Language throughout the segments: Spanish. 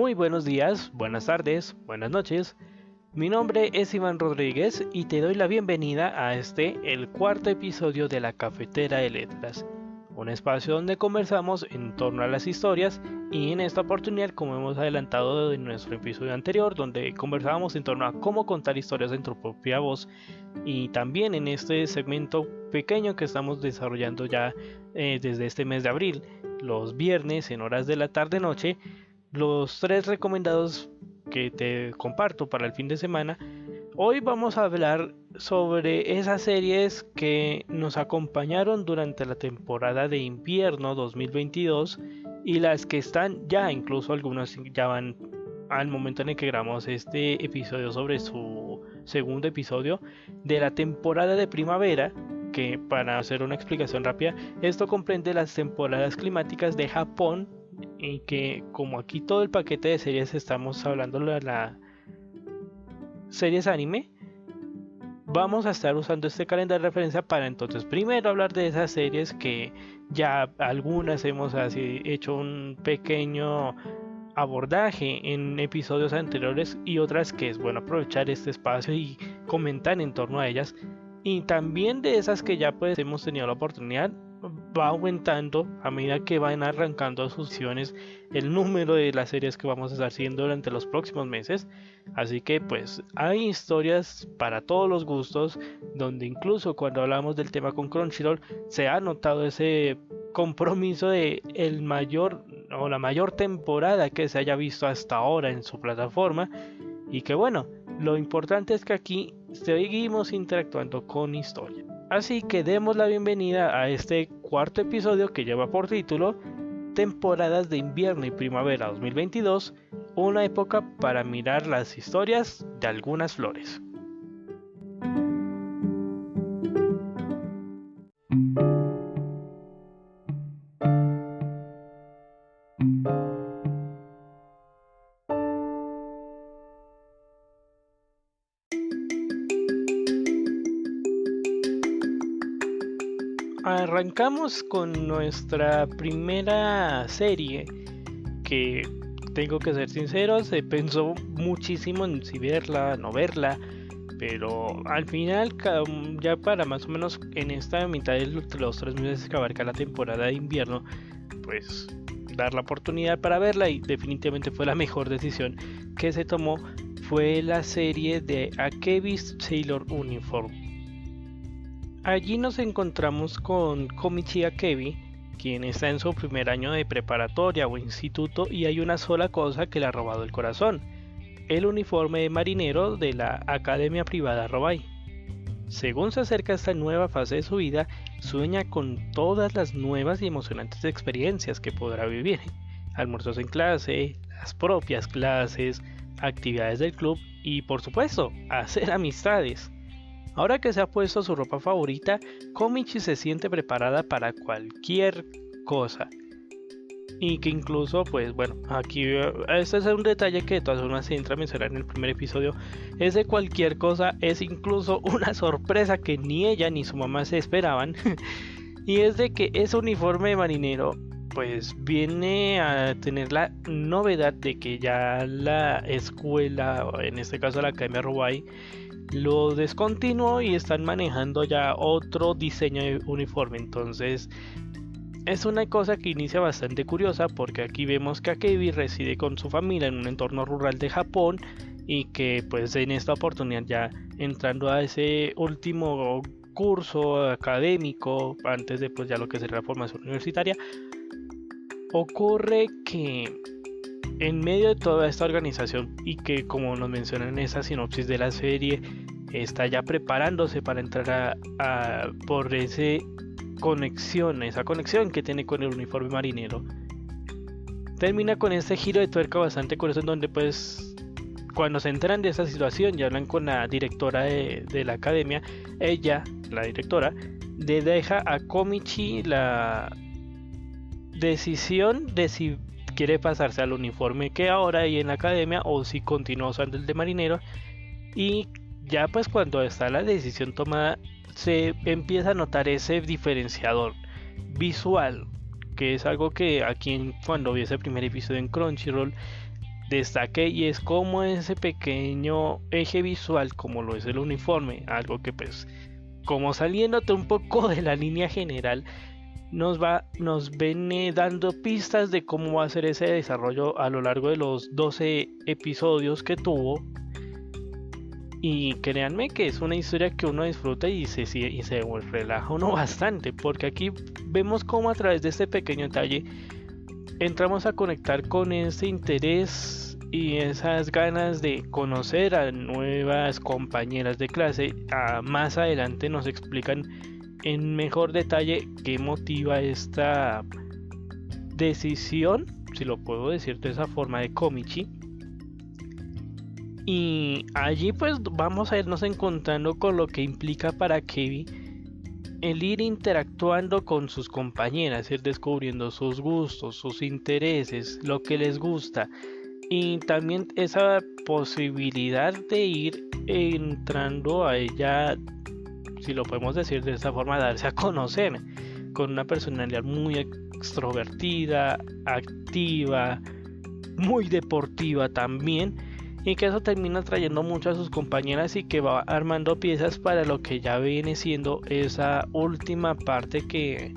Muy buenos días, buenas tardes, buenas noches. Mi nombre es Iván Rodríguez y te doy la bienvenida a el cuarto episodio de La Cafetera de Letras, un espacio donde conversamos en torno a las historias y en esta oportunidad, como hemos adelantado en nuestro episodio anterior, donde conversábamos en torno a cómo contar historias en tu propia voz, y también en este segmento pequeño que estamos desarrollando ya desde este mes de abril, los viernes en horas de la tarde-noche, los 3 recomendados que te comparto para el fin de semana. Hoy vamos a hablar sobre esas series que nos acompañaron durante la temporada de invierno 2022 y las que están ya, incluso algunas ya van al momento en el que grabamos este episodio sobre su segundo episodio de la temporada de primavera, que, para hacer una explicación rápida, esto comprende las temporadas climáticas de Japón, y que, como aquí todo el paquete de series estamos hablando de las series anime, vamos a estar usando este calendario de referencia para entonces primero hablar de esas series que ya algunas hemos hecho un pequeño abordaje en episodios anteriores, y otras que es bueno aprovechar este espacio y comentar en torno a ellas, y también de esas que ya pues hemos tenido la oportunidad. Va aumentando a medida que van arrancando sus sesiones el número de las series que vamos a estar haciendo durante los próximos meses, así que pues hay historias para todos los gustos, donde incluso cuando hablamos del tema con Crunchyroll se ha notado ese compromiso de la mayor temporada que se haya visto hasta ahora en su plataforma, y que bueno, lo importante es que aquí seguimos interactuando con historia. Así que demos la bienvenida a este cuarto episodio que lleva por título Temporadas de invierno y primavera 2022, una época para mirar las historias de algunas flores. Arrancamos con nuestra primera serie, que tengo que ser sincero, se pensó muchísimo en si verla, no verla, pero al final, ya para más o menos en esta mitad de los 3 meses que abarca la temporada de invierno, pues dar la oportunidad para verla, y definitivamente fue la mejor decisión que se tomó. Fue la serie de Akebi's Sailor Uniform. Allí nos encontramos con Komichi Akebi, quien está en su primer año de preparatoria o instituto, y hay una sola cosa que le ha robado el corazón: el uniforme de marinero de la Academia Privada Robai. Según se acerca a esta nueva fase de su vida, sueña con todas las nuevas y emocionantes experiencias que podrá vivir: almuerzos en clase, las propias clases, actividades del club y, por supuesto, hacer amistades. Ahora que se ha puesto su ropa favorita, Komichi se siente preparada para cualquier cosa. Y que incluso, pues bueno, aquí este es un detalle que de todas formas se entra a mencionar en el primer episodio. Ese cualquier cosa es incluso una sorpresa que ni ella ni su mamá se esperaban. Y es de que ese uniforme de marinero pues viene a tener la novedad de que ya la escuela, o en este caso la Academia Robai, lo descontinuó y están manejando ya otro diseño de uniforme. Entonces es una cosa que inicia bastante curiosa, porque aquí vemos que Akebi reside con su familia en un entorno rural de Japón, y que pues en esta oportunidad, ya entrando a ese último curso académico antes de pues ya lo que sería la formación universitaria, ocurre que en medio de toda esta organización, y que como nos mencionan en esa sinopsis de la serie, está ya preparándose para entrar por esa conexión que tiene con el uniforme marinero, termina con este giro de tuerca bastante curioso, en donde pues cuando se enteran de esa situación y hablan con la directora de la academia, ella, la directora, le deja a Komichi la decisión de si quiere pasarse al uniforme que ahora hay en la academia o si continúa usando el de marinero. Y ya pues cuando está la decisión tomada, se empieza a notar ese diferenciador visual, que es algo que aquí cuando vi ese primer episodio en Crunchyroll destaque, y es como ese pequeño eje visual, como lo es el uniforme, algo que pues como saliéndote un poco de la línea general, nos viene dando pistas de cómo va a ser ese desarrollo a lo largo de los 12 episodios que tuvo. Y créanme que es una historia que uno disfruta y se relaja uno bastante, porque aquí vemos cómo a través de este pequeño detalle entramos a conectar con ese interés y esas ganas de conocer a nuevas compañeras de clase. Más adelante nos explican en mejor detalle qué motiva esta decisión, si lo puedo decir de esa forma, de Komichi. Y allí pues vamos a irnos encontrando con lo que implica para Kevin el ir interactuando con sus compañeras, ir descubriendo sus gustos, sus intereses, lo que les gusta, y también esa posibilidad de ir entrando a ella, si lo podemos decir de esta forma, darse a conocer con una personalidad muy extrovertida, activa, muy deportiva también, y que eso termina trayendo mucho a sus compañeras y que va armando piezas para lo que ya viene siendo esa última parte que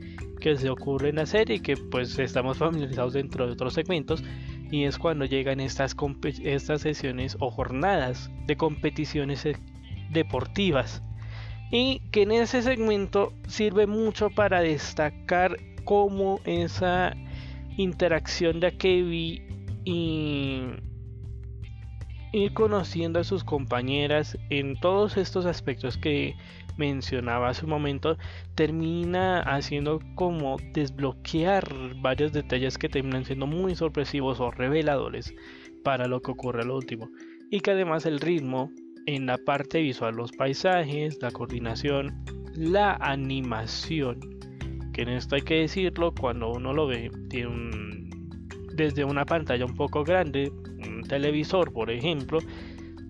se ocurre en la serie, y que pues estamos familiarizados dentro de otros segmentos, y es cuando llegan estas sesiones o jornadas de competiciones deportivas, y que en ese segmento sirve mucho para destacar cómo esa interacción de Akebi y ir conociendo a sus compañeras en todos estos aspectos que mencionaba hace un momento, termina haciendo como desbloquear varios detalles que terminan siendo muy sorpresivos o reveladores para lo que ocurre al último, y que además el ritmo en la parte visual, los paisajes, la coordinación, la animación, que en esto hay que decirlo, cuando uno lo ve desde una pantalla un poco grande, un televisor por ejemplo,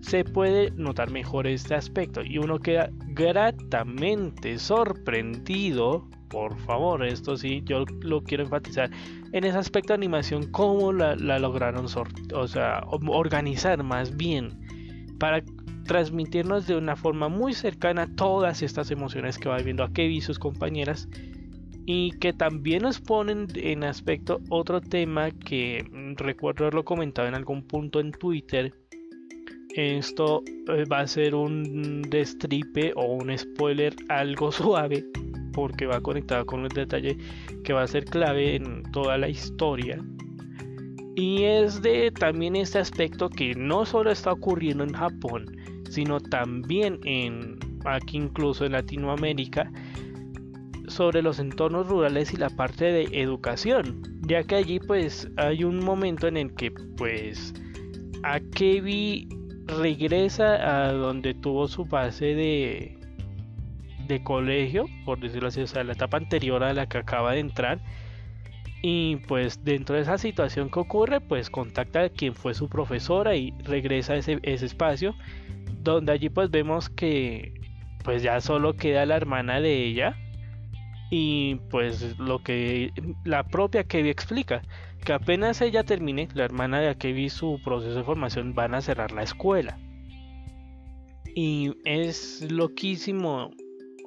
se puede notar mejor este aspecto y uno queda gratamente sorprendido. Por favor, esto sí, yo lo quiero enfatizar en ese aspecto de animación, cómo la lograron organizar más bien para transmitirnos de una forma muy cercana todas estas emociones que va viviendo Akebi y sus compañeras, y que también nos ponen en aspecto otro tema que recuerdo haberlo comentado en algún punto en Twitter. Esto va a ser un destripe o un spoiler algo suave, porque va conectado con un detalle que va a ser clave en toda la historia, y es de también este aspecto que no solo está ocurriendo en Japón, sino también aquí incluso en Latinoamérica, sobre los entornos rurales y la parte de educación, ya que allí pues hay un momento en el que pues Akebi regresa a donde tuvo su base de colegio, por decirlo así, o sea, la etapa anterior a la que acaba de entrar, y pues dentro de esa situación que ocurre pues contacta a quien fue su profesora y regresa a ese espacio, donde allí pues vemos que pues ya solo queda la hermana de ella. Y pues lo que la propia Akebi explica, que apenas ella termine, la hermana de Akebi, su proceso de formación, van a cerrar la escuela. Y es loquísimo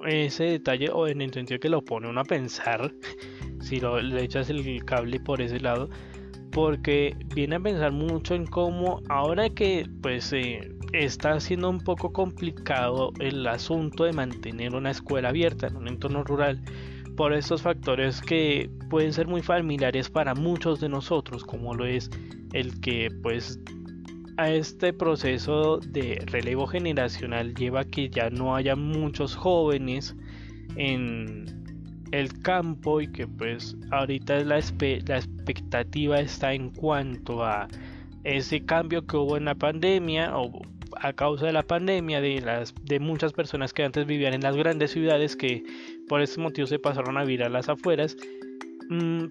ese detalle, o en el sentido que lo pone uno a pensar, si le echas el cable por ese lado, porque viene a pensar mucho en cómo ahora que pues está siendo un poco complicado el asunto de mantener una escuela abierta en un entorno rural, por estos factores que pueden ser muy familiares para muchos de nosotros, como lo es el que pues a este proceso de relevo generacional lleva a que ya no haya muchos jóvenes en el campo, y que pues ahorita la expectativa está en cuanto a ese cambio que hubo en la pandemia, o a causa de la pandemia, de muchas personas que antes vivían en las grandes ciudades, que por ese motivo se pasaron a vivir a las afueras.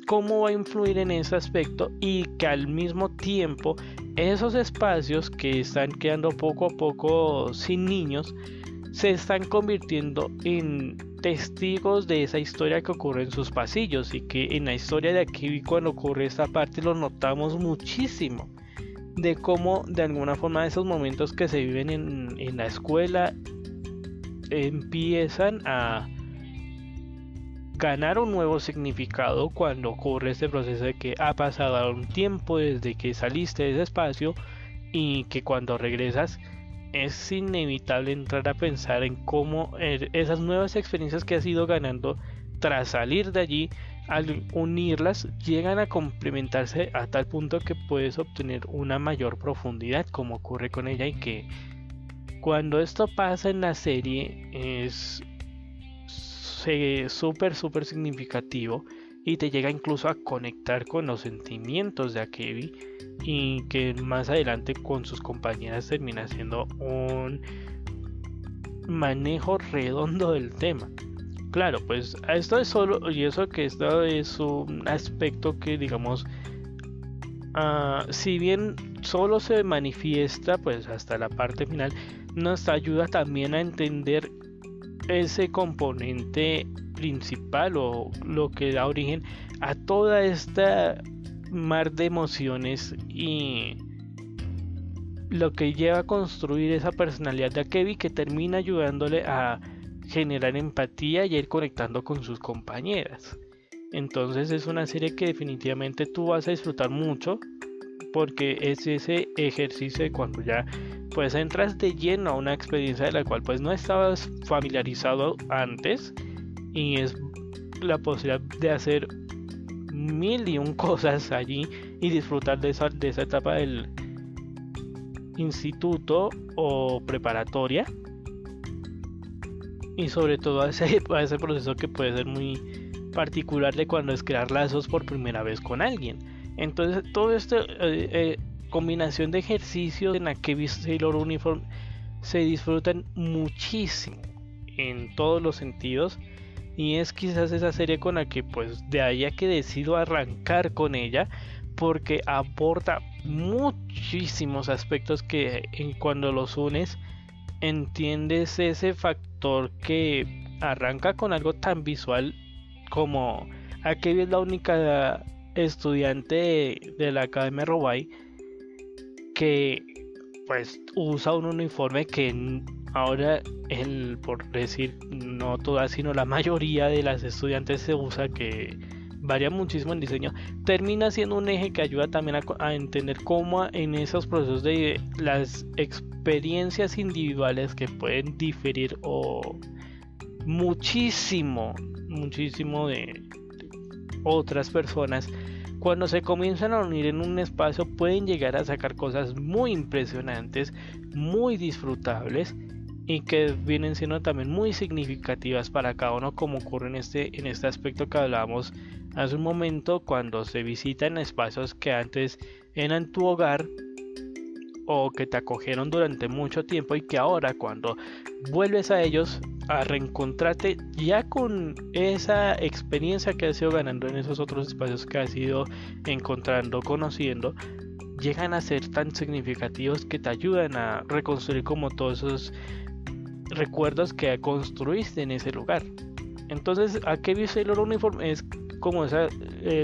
Cómo va a influir en ese aspecto, y que al mismo tiempo esos espacios que están quedando poco a poco sin niños se están convirtiendo en testigos de esa historia que ocurre en sus pasillos, y que en la historia de Akebi, cuando ocurre esta parte, lo notamos muchísimo, de cómo de alguna forma esos momentos que se viven en la escuela empiezan a ganar un nuevo significado cuando ocurre este proceso de que ha pasado un tiempo desde que saliste de ese espacio y que cuando regresas es inevitable entrar a pensar en cómo esas nuevas experiencias que has ido ganando tras salir de allí, al unirlas, llegan a complementarse a tal punto que puedes obtener una mayor profundidad, como ocurre con ella, y que cuando esto pasa en la serie es súper significativo y te llega incluso a conectar con los sentimientos de Akebi, y que más adelante con sus compañeras termina siendo un manejo redondo del tema. Claro, pues esto es solo, y eso que esto es un aspecto que digamos, si bien solo se manifiesta pues hasta la parte final, nos ayuda también a entender ese componente principal o lo que da origen a toda esta mar de emociones y lo que lleva a construir esa personalidad de Akebi, que termina ayudándole a generar empatía y a ir conectando con sus compañeras. Entonces es una serie que definitivamente tú vas a disfrutar mucho, porque es ese ejercicio de cuando ya pues entras de lleno a una experiencia de la cual pues no estabas familiarizado antes, y es la posibilidad de hacer mil y un cosas allí y disfrutar de esa etapa del instituto o preparatoria, y sobre todo a ese proceso que puede ser muy particular de cuando es crear lazos por primera vez con alguien. Entonces todo esto combinación de ejercicios en Akebi Sailor Uniform se disfrutan muchísimo en todos los sentidos, y es quizás esa serie con la que pues de ahí a que decido arrancar con ella, porque aporta muchísimos aspectos que cuando los unes entiendes ese factor que arranca con algo tan visual como Akebi es la única estudiante de la Academia Robai que pues usa un uniforme que ahora, por decir no todas sino la mayoría de las estudiantes se usa, que varía muchísimo en diseño, termina siendo un eje que ayuda también a entender cómo en esos procesos de las experiencias individuales que pueden diferir o muchísimo de otras personas, cuando se comienzan a unir en un espacio pueden llegar a sacar cosas muy impresionantes, muy disfrutables, y que vienen siendo también muy significativas para cada uno, como ocurre en este aspecto que hablábamos hace un momento, cuando se visitan espacios que antes eran tu hogar o que te acogieron durante mucho tiempo, y que ahora cuando vuelves a ellos a reencontrarte ya con esa experiencia que has ido ganando en esos otros espacios que has ido encontrando, conociendo, llegan a ser tan significativos que te ayudan a reconstruir como todos esos recuerdos que construiste en ese lugar. Entonces Akebi Sailor Uniform es como esa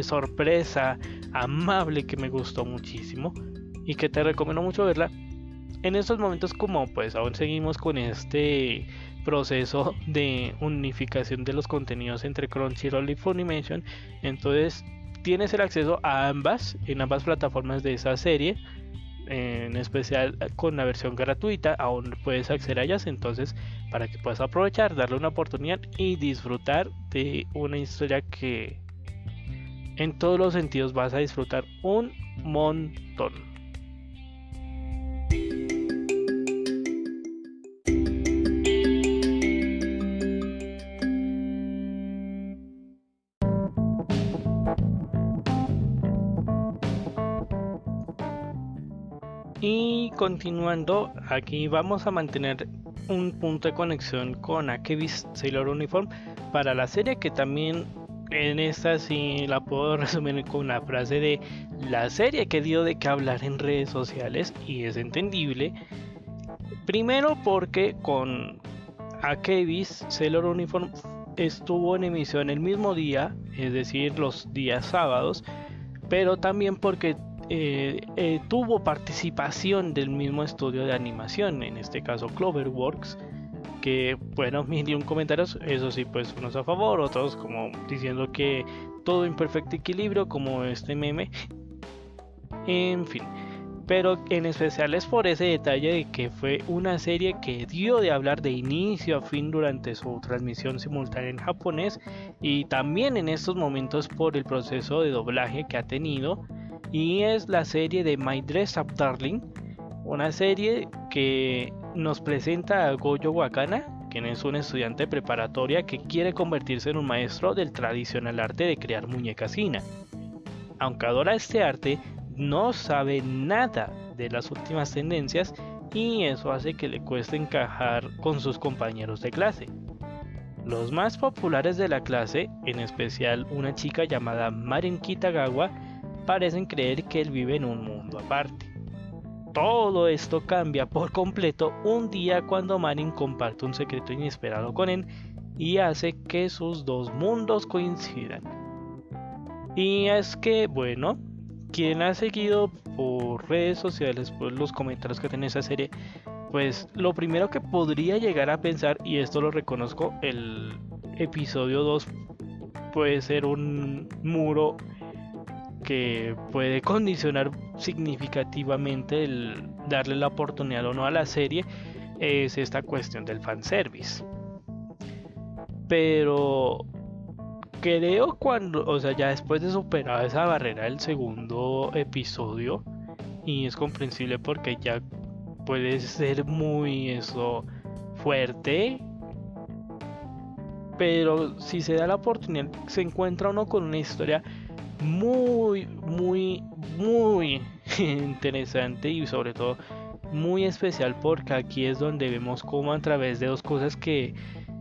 sorpresa amable que me gustó muchísimo y que te recomiendo mucho verla en estos momentos, como pues aún seguimos con este proceso de unificación de los contenidos entre Crunchyroll y Funimation. Entonces tienes el acceso a ambas en ambas plataformas de esa serie, en especial con la versión gratuita aún puedes acceder a ellas. Entonces, para que puedas aprovechar, darle una oportunidad y disfrutar de una historia que en todos los sentidos vas a disfrutar un montón. Y continuando, aquí vamos a mantener un punto de conexión con Akebi Sailor Uniform para la serie, que también en esta sí la puedo resumir con una frase de la serie que dio de qué hablar en redes sociales, y es entendible. Primero porque con Akebi Sailor Uniform estuvo en emisión el mismo día, es decir, los días sábados, pero también porque tuvo participación del mismo estudio de animación, en este caso Cloverworks, que bueno, mil y un comentarios, eso sí, pues unos a favor, otros como diciendo que todo en perfecto equilibrio, como este meme, en fin. Pero en especial es por ese detalle de que fue una serie que dio de hablar de inicio a fin durante su transmisión simultánea en japonés, y también en estos momentos por el proceso de doblaje que ha tenido, y es la serie de My Dress Up Darling, una serie que nos presenta a Goyo Wakana, quien es un estudiante preparatoria que quiere convertirse en un maestro del tradicional arte de crear muñecas Hina. Aunque adora este arte, no sabe nada de las últimas tendencias, y eso hace que le cueste encajar con sus compañeros de clase. Los más populares de la clase, en especial una chica llamada Marin Kitagawa, parecen creer que él vive en un mundo aparte. Todo esto cambia por completo un día cuando Marin comparte un secreto inesperado con él y hace que sus dos mundos coincidan. Y es que, bueno, quien ha seguido por redes sociales, por los comentarios que tiene esa serie, pues lo primero que podría llegar a pensar, y esto lo reconozco, el episodio 2 puede ser un muro que puede condicionar significativamente el darle la oportunidad o no a la serie, es esta cuestión del fanservice. Pero creo cuando, o sea, ya después de superar esa barrera del segundo episodio, y es comprensible porque ya puede ser muy fuerte, pero si se da la oportunidad se encuentra uno con una historia muy interesante, y sobre todo muy especial, porque aquí es donde vemos cómo a través de dos cosas que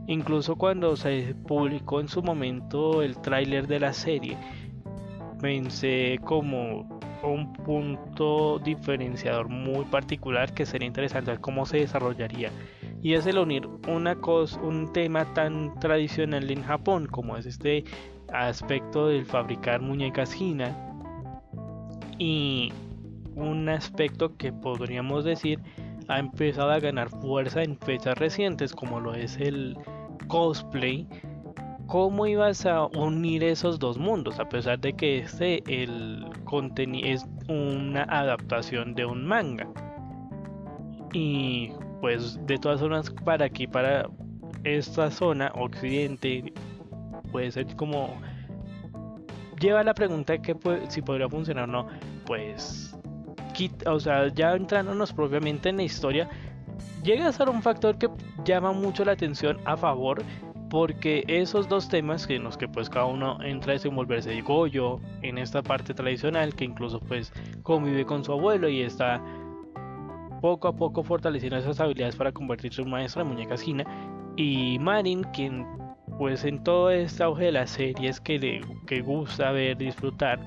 incluso cuando se publicó en su momento el tráiler de la serie, pensé como un punto diferenciador muy particular que sería interesante ver cómo se desarrollaría, y es el unir un tema tan tradicional en Japón como es este aspecto del fabricar muñecas Hina, y un aspecto que podríamos decir ha empezado a ganar fuerza en fechas recientes como lo es el cosplay. ¿Cómo ibas a unir esos dos mundos? A pesar de que el contenido es una adaptación de un manga. Y pues de todas formas, para esta zona occidente, puede ser como lleva la pregunta de que si podría funcionar o no. Pues o sea, ya entrándonos propiamente en la historia, llega a ser un factor que llama mucho la atención a favor, porque esos dos temas en los que pues cada uno entra a desenvolverse, de Goyo en esta parte tradicional, que incluso pues convive con su abuelo y está poco a poco fortaleciendo esas habilidades para convertirse en un maestro de muñecas Hina, y Marin, quien pues en todo este auge de las series que gusta ver, disfrutar,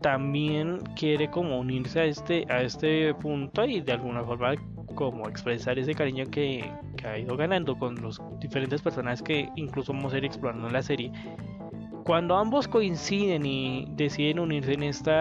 también quiere como unirse a este punto y de alguna forma como expresar ese cariño que ha ido ganando con los diferentes personajes que incluso vamos a ir explorando en la serie. Cuando ambos coinciden y deciden unirse en este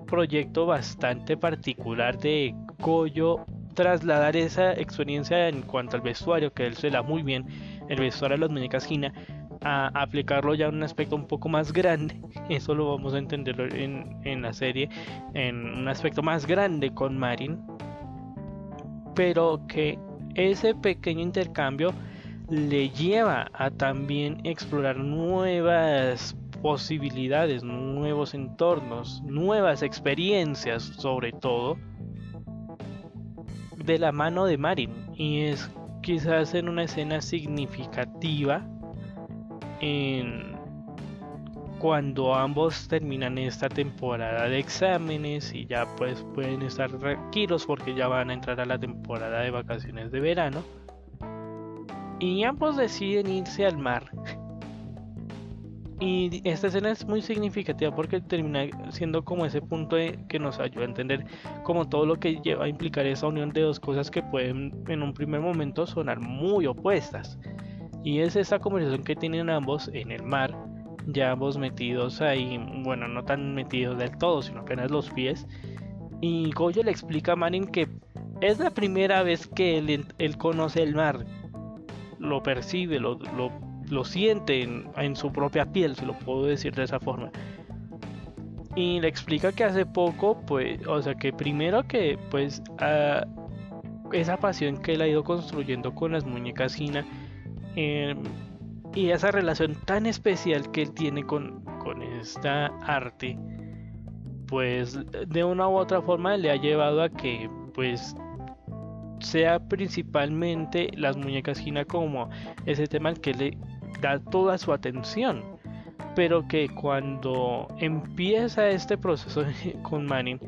proyecto bastante particular de Goyo, trasladar esa experiencia en cuanto al vestuario, que él se da muy bien, el vestuario de las muñecas Hina, a aplicarlo ya en un aspecto un poco más grande. Eso lo vamos a entenderlo en la serie, en un aspecto más grande con Marin, pero que ese pequeño intercambio le lleva a también explorar nuevas posibilidades, nuevos entornos, nuevas experiencias, sobre todo de la mano de Marin, y es quizás en una escena significativa cuando ambos terminan esta temporada de exámenes y ya pues pueden estar tranquilos porque ya van a entrar a la temporada de vacaciones de verano, y ambos deciden irse al mar. Y esta escena es muy significativa porque termina siendo como ese punto que nos ayuda a entender como todo lo que lleva a implicar esa unión de dos cosas que pueden en un primer momento sonar muy opuestas. Y es esa conversación que tienen ambos en el mar, ya ambos metidos ahí, bueno, no tan metidos del todo, sino apenas los pies. Y Goyo le explica a Marin que es la primera vez que él conoce el mar, lo percibe, lo siente en su propia piel, si lo puedo decir de esa forma. Y le explica que hace poco, pues, o sea, que primero que, pues, esa pasión que él ha ido construyendo con las muñecas Hina, y esa relación tan especial que él tiene con esta arte, pues, de una u otra forma le ha llevado a que, pues, sea principalmente las muñecas Hina como ese tema al que le da toda su atención, pero que cuando empieza este proceso con Marin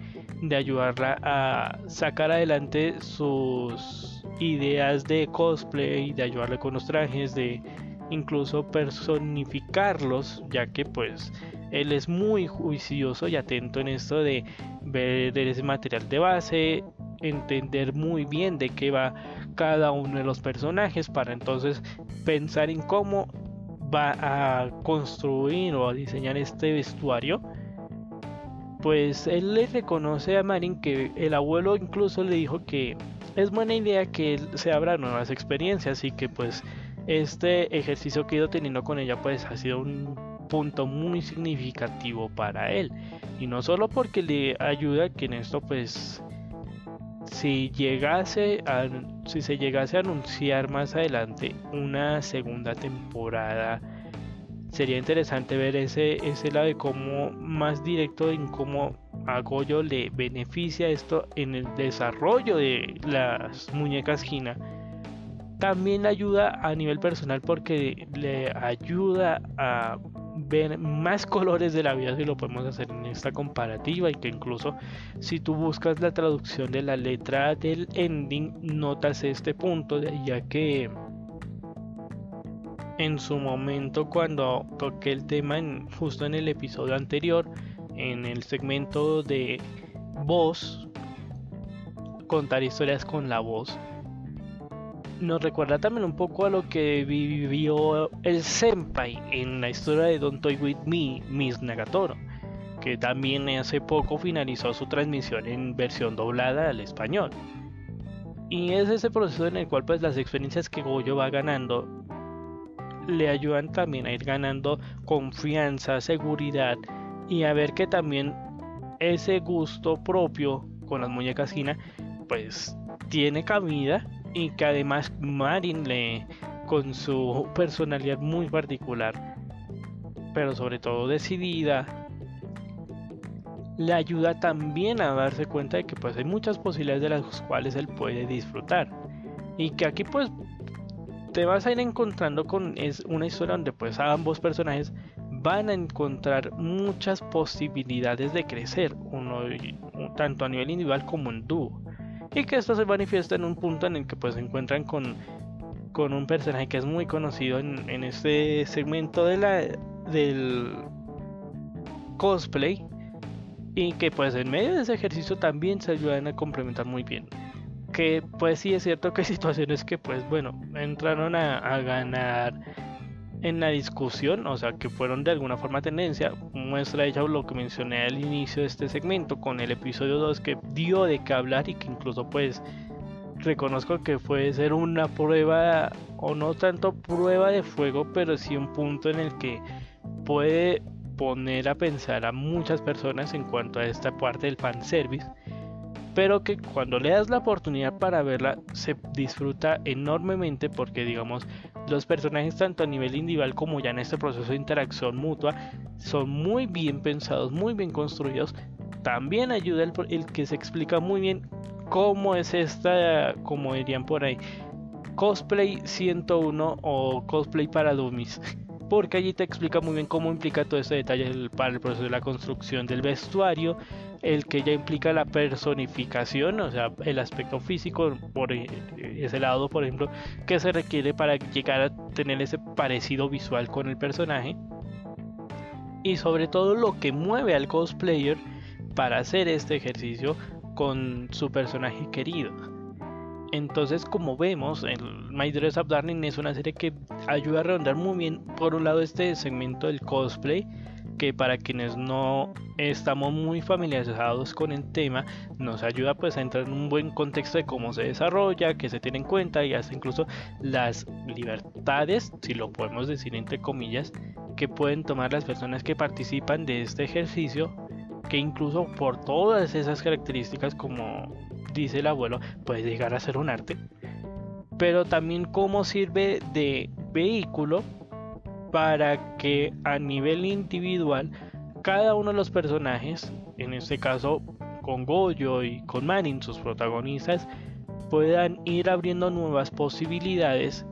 de ayudarla a sacar adelante sus ideas de cosplay, de ayudarle con los trajes, de incluso personificarlos, ya que pues él es muy juicioso y atento en esto de ver ese material de base, entender muy bien de qué va cada uno de los personajes para entonces pensar en cómo va a construir o a diseñar este vestuario. Pues él le reconoce a Marin que el abuelo incluso le dijo que es buena idea que él se abra nuevas experiencias, y que pues este ejercicio que he ido teniendo con ella pues ha sido un punto muy significativo para él, y no solo porque le ayuda que en esto pues si se llegase a anunciar más adelante una segunda temporada, sería interesante ver ese lado de cómo más directo en cómo a Goyo le beneficia esto en el desarrollo de las muñecas Hina. También le ayuda a nivel personal porque le ayuda a ver más colores de la vida, si lo podemos hacer en esta comparativa, y que incluso si tú buscas la traducción de la letra del ending notas este punto, ya que en su momento cuando toqué el tema justo en el episodio anterior, en el segmento de voz, contar historias con la voz, nos recuerda también un poco a lo que vivió el Senpai en la historia de Don't Toy With Me, Miss Nagatoro, que también hace poco finalizó su transmisión en versión doblada al español. Y es ese proceso en el cual pues las experiencias que Goyo va ganando le ayudan también a ir ganando confianza, seguridad, y a ver que también ese gusto propio con las muñecas Hina pues tiene cabida, y que además Marin con su personalidad muy particular, pero sobre todo decidida, le ayuda también a darse cuenta de que pues hay muchas posibilidades de las cuales él puede disfrutar, y que aquí pues te vas a ir encontrando con una historia donde pues ambos personajes van a encontrar muchas posibilidades de crecer, tanto a nivel individual como en dúo, y que esto se manifiesta en un punto en el que pues se encuentran con un personaje que es muy conocido en este segmento del cosplay, y que pues en medio de ese ejercicio también se ayudan a complementar muy bien. Que pues sí es cierto que hay situaciones que pues bueno, entraron a ganar en la discusión, o sea que fueron de alguna forma tendencia. Muestra ella lo que mencioné al inicio de este segmento con el episodio 2, que dio de qué hablar, y que incluso pues reconozco que puede ser una prueba, o no tanto prueba de fuego, pero sí un punto en el que puede poner a pensar a muchas personas en cuanto a esta parte del fanservice, pero que cuando le das la oportunidad para verla se disfruta enormemente, porque digamos los personajes tanto a nivel individual como ya en este proceso de interacción mutua son muy bien pensados, muy bien construidos. También ayuda el que se explica muy bien cómo es esta, como dirían por ahí, cosplay 101 o cosplay para dummies, porque allí te explica muy bien cómo implica todo este detalle para el proceso de la construcción del vestuario, el que ya implica la personificación, o sea, el aspecto físico por ese lado, por ejemplo, que se requiere para llegar a tener ese parecido visual con el personaje, y sobre todo lo que mueve al cosplayer para hacer este ejercicio con su personaje querido. Entonces, como vemos, el My Dress Up Darling es una serie que ayuda a redondar muy bien, por un lado, este segmento del cosplay, que para quienes no estamos muy familiarizados con el tema, nos ayuda pues a entrar en un buen contexto de cómo se desarrolla, que se tiene en cuenta y hasta incluso las libertades, si lo podemos decir entre comillas, que pueden tomar las personas que participan de este ejercicio, que incluso por todas esas características, como dice el abuelo, puede llegar a ser un arte, pero también cómo sirve de vehículo para que a nivel individual cada uno de los personajes, en este caso con Goyo y con Manning, sus protagonistas, puedan ir abriendo nuevas posibilidades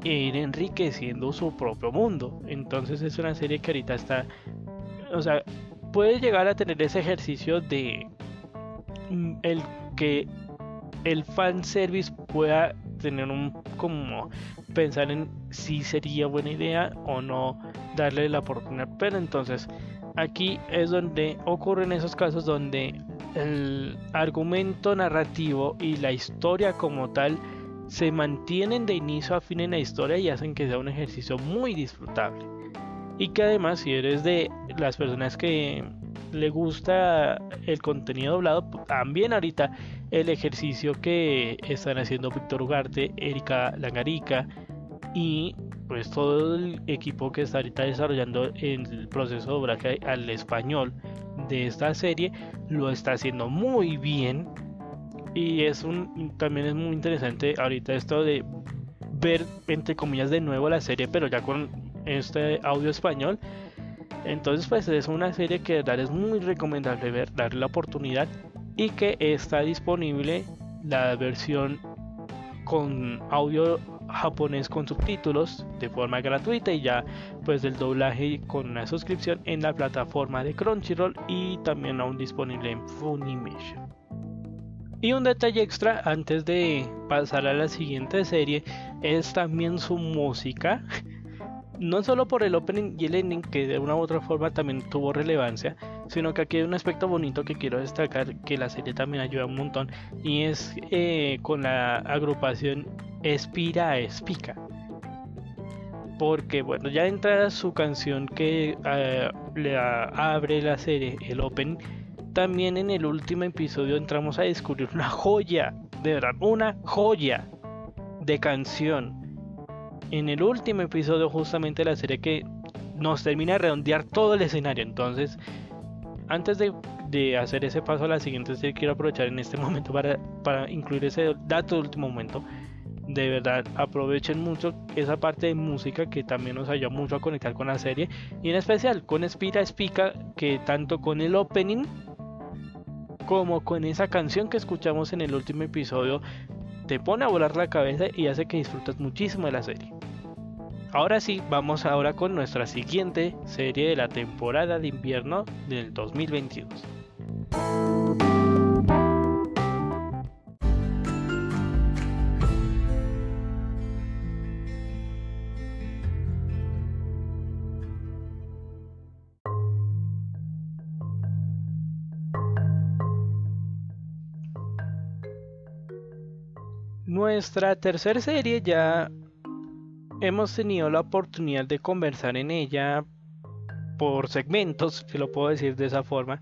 e ir enriqueciendo su propio mundo. Entonces es una serie que ahorita está, o sea, puede llegar a tener ese ejercicio de el que el fanservice pueda tener un como pensar en si sería buena idea o no darle la oportunidad, pero entonces aquí es donde ocurren esos casos donde el argumento narrativo y la historia como tal se mantienen de inicio a fin en la historia y hacen que sea un ejercicio muy disfrutable, y que además, si eres de las personas que le gusta el contenido doblado, también ahorita el ejercicio que están haciendo Víctor Ugarte, Erika Langarica y pues todo el equipo que está ahorita desarrollando el proceso de doblaje al español de esta serie, lo está haciendo muy bien. Y también es muy interesante ahorita esto de ver entre comillas de nuevo la serie, pero ya con este audio español. Entonces pues es una serie que de verdad es muy recomendable ver, darle la oportunidad, y que está disponible la versión con audio japonés con subtítulos de forma gratuita, y ya pues el doblaje con una suscripción en la plataforma de Crunchyroll, y también aún disponible en Funimation. Y un detalle extra antes de pasar a la siguiente serie es también su música. No solo por el opening y el ending, que de una u otra forma también tuvo relevancia, sino que aquí hay un aspecto bonito que quiero destacar, que la serie también ayuda un montón, y es con la agrupación Espira Espica. Porque bueno, ya entra su canción que le abre la serie, el opening. También en el último episodio entramos a descubrir una joya, de verdad, una joya de canción. En el último episodio justamente de la serie, que nos termina de redondear todo el escenario. Entonces, antes de hacer ese paso a la siguiente serie, quiero aprovechar en este momento para incluir ese dato de último momento. De verdad, aprovechen mucho esa parte de música que también nos ayuda mucho a conectar con la serie, y en especial con Espira Espica, que tanto con el opening como con esa canción que escuchamos en el último episodio te pone a volar la cabeza y hace que disfrutes muchísimo de la serie. Ahora sí, vamos ahora con nuestra siguiente serie de la temporada de invierno del 2022. Nuestra tercera serie ya hemos tenido la oportunidad de conversar en ella por segmentos, si lo puedo decir de esa forma,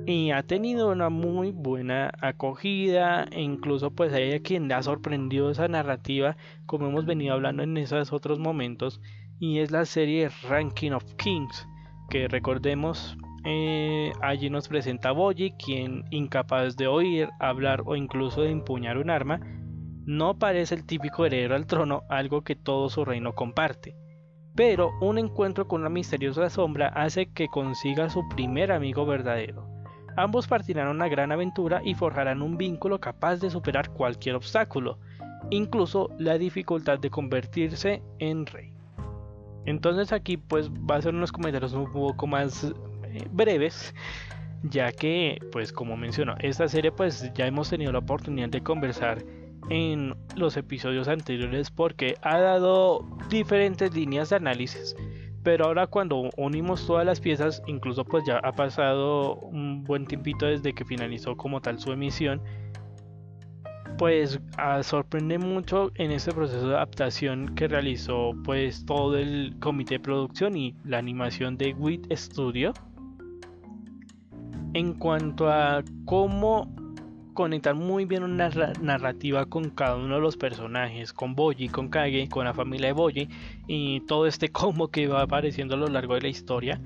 y ha tenido una muy buena acogida, e incluso pues hay a quien le ha sorprendido esa narrativa, como hemos venido hablando en esos otros momentos, y es la serie Ranking of Kings, que recordemos, allí nos presenta a Boji, quien, incapaz de oír, hablar o incluso de empuñar un arma, no parece el típico heredero al trono, algo que todo su reino comparte. Pero un encuentro con una misteriosa sombra hace que consiga a su primer amigo verdadero. Ambos partirán a una gran aventura y forjarán un vínculo capaz de superar cualquier obstáculo, incluso la dificultad de convertirse en rey. Entonces aquí pues va a ser unos comentarios un poco más breves, ya que pues como menciono, esta serie pues ya hemos tenido la oportunidad de conversar en los episodios anteriores, porque ha dado diferentes líneas de análisis, pero ahora cuando unimos todas las piezas, incluso pues ya ha pasado un buen tiempito desde que finalizó como tal su emisión, pues sorprende mucho en este proceso de adaptación que realizó pues todo el comité de producción y la animación de WIT Studio en cuanto a cómo conectar muy bien una narrativa con cada uno de los personajes, con Boji, con Kage, con la familia de Boji y todo este combo que va apareciendo a lo largo de la historia.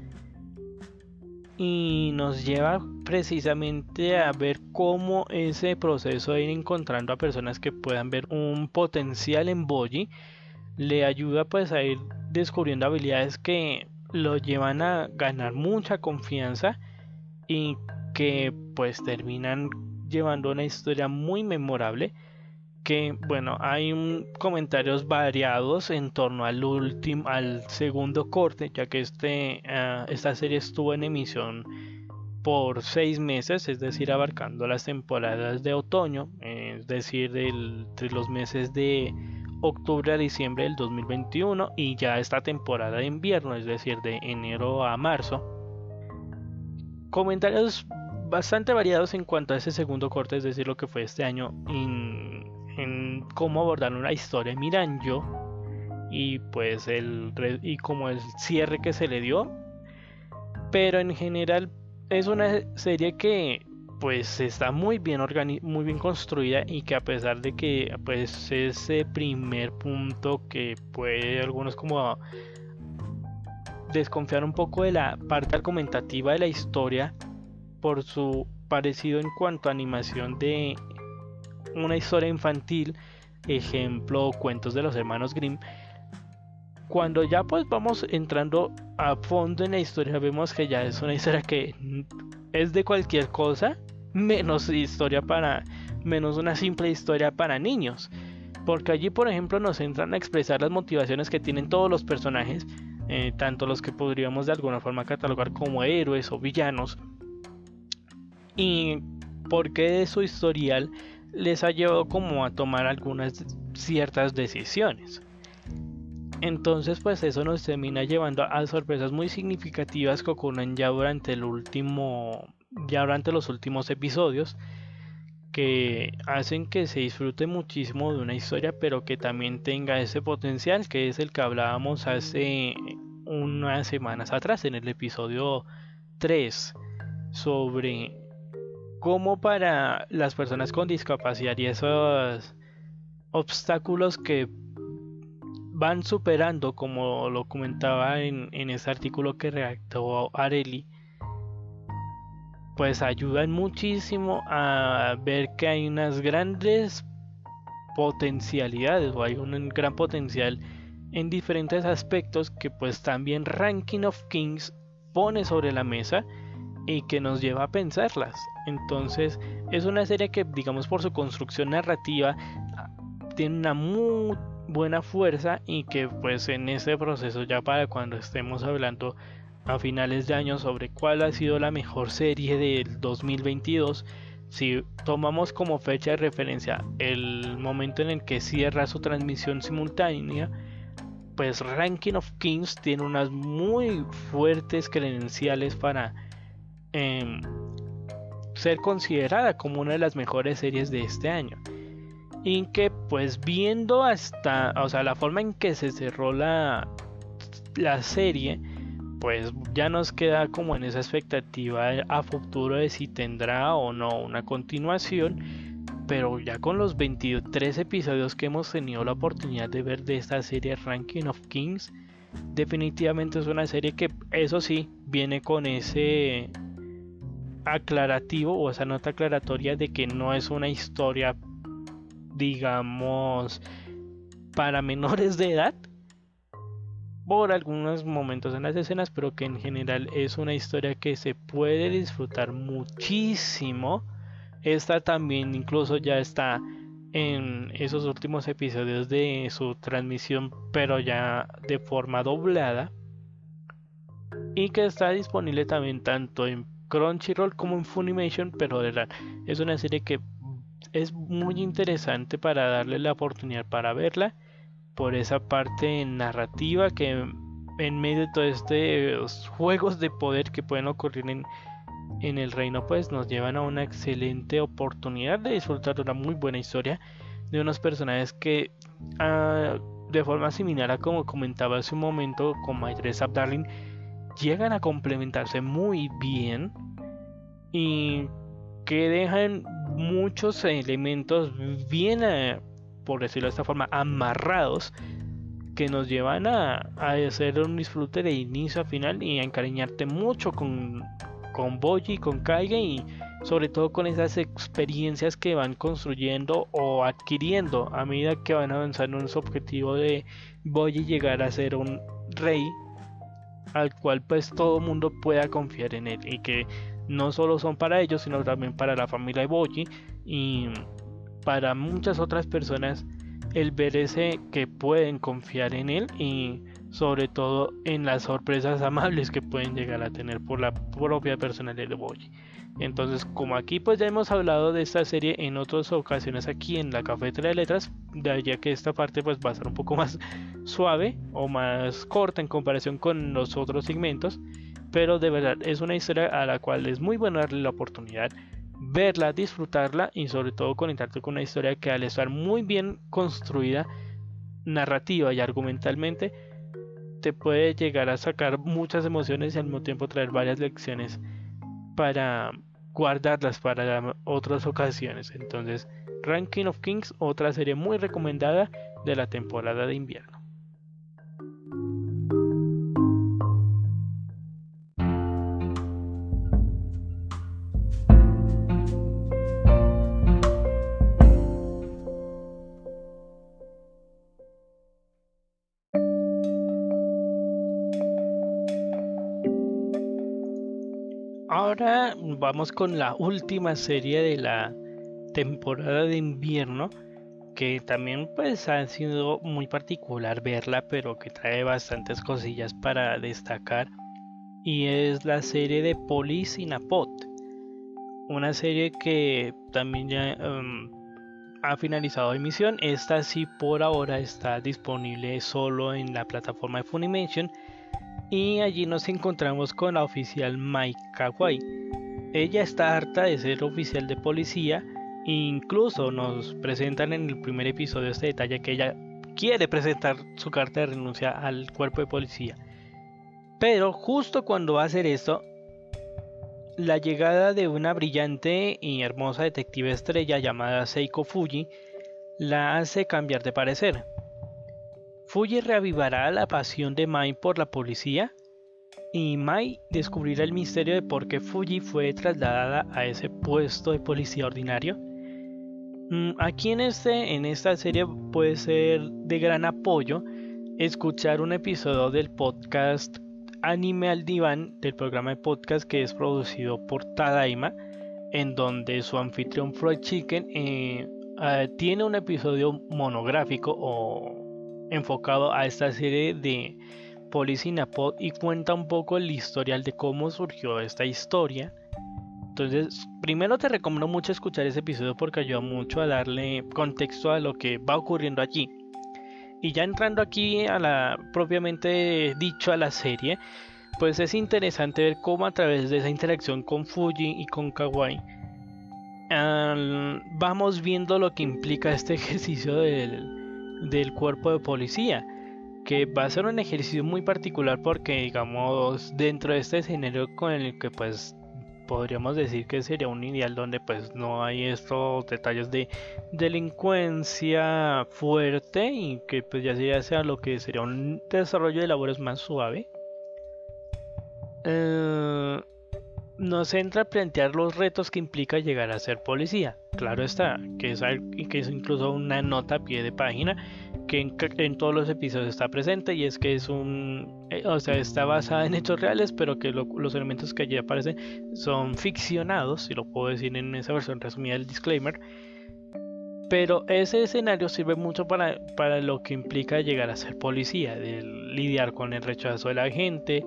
Y nos lleva precisamente a ver cómo ese proceso de ir encontrando a personas que puedan ver un potencial en Boji le ayuda pues a ir descubriendo habilidades que lo llevan a ganar mucha confianza y que pues terminan llevando una historia muy memorable. Que bueno, hay comentarios variados en torno al segundo corte, ya que esta serie estuvo en emisión por 6 meses, es decir, abarcando las temporadas de otoño, es decir, de los meses de octubre a diciembre del 2021 y ya esta temporada de invierno, es decir, de enero a marzo. Comentarios bastante variados en cuanto a ese segundo corte, es decir, lo que fue este año en cómo abordar una historia de Miranjo y pues y como el cierre que se le dio, pero en general es una serie que pues está muy bien muy bien construida y que a pesar de que pues ese primer punto que puede algunos como desconfiar un poco de la parte argumentativa de la historia por su parecido en cuanto a animación de una historia infantil, ejemplo cuentos de los hermanos Grimm, cuando ya pues vamos entrando a fondo en la historia vemos que ya es una historia que es de cualquier cosa menos una simple historia para niños, porque allí por ejemplo nos entran a expresar las motivaciones que tienen todos los personajes, tanto los que podríamos de alguna forma catalogar como héroes o villanos, y por qué su historial les ha llevado como a tomar algunas ciertas decisiones. Entonces pues eso nos termina llevando a sorpresas muy significativas que ocurren ya durante los últimos episodios, que hacen que se disfrute muchísimo de una historia, pero que también tenga ese potencial que es el que hablábamos hace unas semanas atrás en el episodio 3 sobre cómo para las personas con discapacidad y esos obstáculos que van superando, como lo comentaba en ese artículo que redactó Areli, pues ayudan muchísimo a ver que hay unas grandes potencialidades o hay un gran potencial en diferentes aspectos que pues también Ranking of Kings pone sobre la mesa y que nos lleva a pensarlas. Entonces es una serie que digamos por su construcción narrativa tiene una muy buena fuerza y que pues en ese proceso ya para cuando estemos hablando a finales de año sobre cuál ha sido la mejor serie del 2022, si tomamos como fecha de referencia el momento en el que cierra su transmisión simultánea, pues Ranking of Kings tiene unas muy fuertes credenciales para ser considerada como una de las mejores series de este año. Y que pues viendo la forma en que se cerró la serie, pues ya nos queda como en esa expectativa a futuro de si tendrá o no una continuación, pero ya con los 23 episodios que hemos tenido la oportunidad de ver de esta serie Ranking of Kings, definitivamente es una serie que eso sí viene con ese aclarativo o esa nota aclaratoria de que no es una historia digamos para menores de edad por algunos momentos en las escenas, pero que en general es una historia que se puede disfrutar muchísimo. Esta también incluso ya está en esos últimos episodios de su transmisión, pero ya de forma doblada, y que está disponible también tanto en Crunchyroll como en Funimation, pero de verdad es una serie que es muy interesante para darle la oportunidad para verla por esa parte narrativa que en medio de todos estos juegos de poder que pueden ocurrir en el reino pues nos llevan a una excelente oportunidad de disfrutar de una muy buena historia de unos personajes que de forma similar a como comentaba hace un momento con Idris Darling, llegan a complementarse muy bien y que dejan muchos elementos bien, por decirlo de esta forma, amarrados, que nos llevan a hacer un disfrute de inicio a final y a encariñarte mucho con Boji, con Kaiga y sobre todo con esas experiencias que van construyendo o adquiriendo a medida que van avanzando en su objetivo de Boji llegar a ser un rey al cual pues todo el mundo pueda confiar en él y que no solo son para ellos sino también para la familia de Boji y para muchas otras personas el ver ese que pueden confiar en él y sobre todo en las sorpresas amables que pueden llegar a tener por la propia personalidad de Boji. Entonces, como aquí pues ya hemos hablado de esta serie en otras ocasiones aquí en la Cafetera de Letras, ya que esta parte pues va a ser un poco más suave o más corta en comparación con los otros segmentos, pero de verdad es una historia a la cual es muy bueno darle la oportunidad, verla, disfrutarla y sobre todo conectarte con una historia que al estar muy bien construida narrativa y argumentalmente te puede llegar a sacar muchas emociones y al mismo tiempo traer varias lecciones para guardarlas para otras ocasiones. Entonces, Ranking of Kings, otra serie muy recomendada de la temporada de invierno. Ahora vamos con la última serie de la temporada de invierno, que también pues ha sido muy particular verla, pero que trae bastantes cosillas para destacar, y es la serie de Police in a Pot, una serie que también ya ha finalizado emisión. Esta sí por ahora está disponible solo en la plataforma de Funimation y allí nos encontramos con la oficial Mai Kawai. Ella está harta de ser oficial de policía e incluso nos presentan en el primer episodio este detalle que ella quiere presentar su carta de renuncia al cuerpo de policía. Pero justo cuando va a hacer esto, la llegada de una brillante y hermosa detective estrella llamada Seiko Fuji la hace cambiar de parecer. Fuji reavivará la pasión de Mai por la policía y Mai descubrirá el misterio de por qué Fuji fue trasladada a ese puesto de policía ordinario. Aquí en esta serie puede ser de gran apoyo escuchar un episodio del podcast Anime al Diván, del programa de podcast que es producido por Tadaima, en donde su anfitrión Fried Chicken tiene un episodio monográfico o enfocado a esta serie de Police in a Pod y cuenta un poco el historial de cómo surgió esta historia. Entonces, primero te recomiendo mucho escuchar ese episodio porque ayuda mucho a darle contexto a lo que va ocurriendo allí. Y ya entrando aquí a la propiamente dicho a la serie, pues es interesante ver cómo a través de esa interacción con Fuji y con Kawai vamos viendo lo que implica este ejercicio del cuerpo de policía, que va a ser un ejercicio muy particular porque digamos dentro de este escenario con el que pues podríamos decir que sería un ideal donde pues no hay estos detalles de delincuencia fuerte y que pues ya sea lo que sería un desarrollo de labores más suave, nos entra a plantear los retos que implica llegar a ser policía. Claro está, que es incluso una nota a pie de página que en todos los episodios está presente, y es que es está basada en hechos reales, pero que los elementos que allí aparecen son ficcionados, si lo puedo decir en esa versión resumida del disclaimer. Pero ese escenario sirve mucho para lo que implica llegar a ser policía, de lidiar con el rechazo de la gente,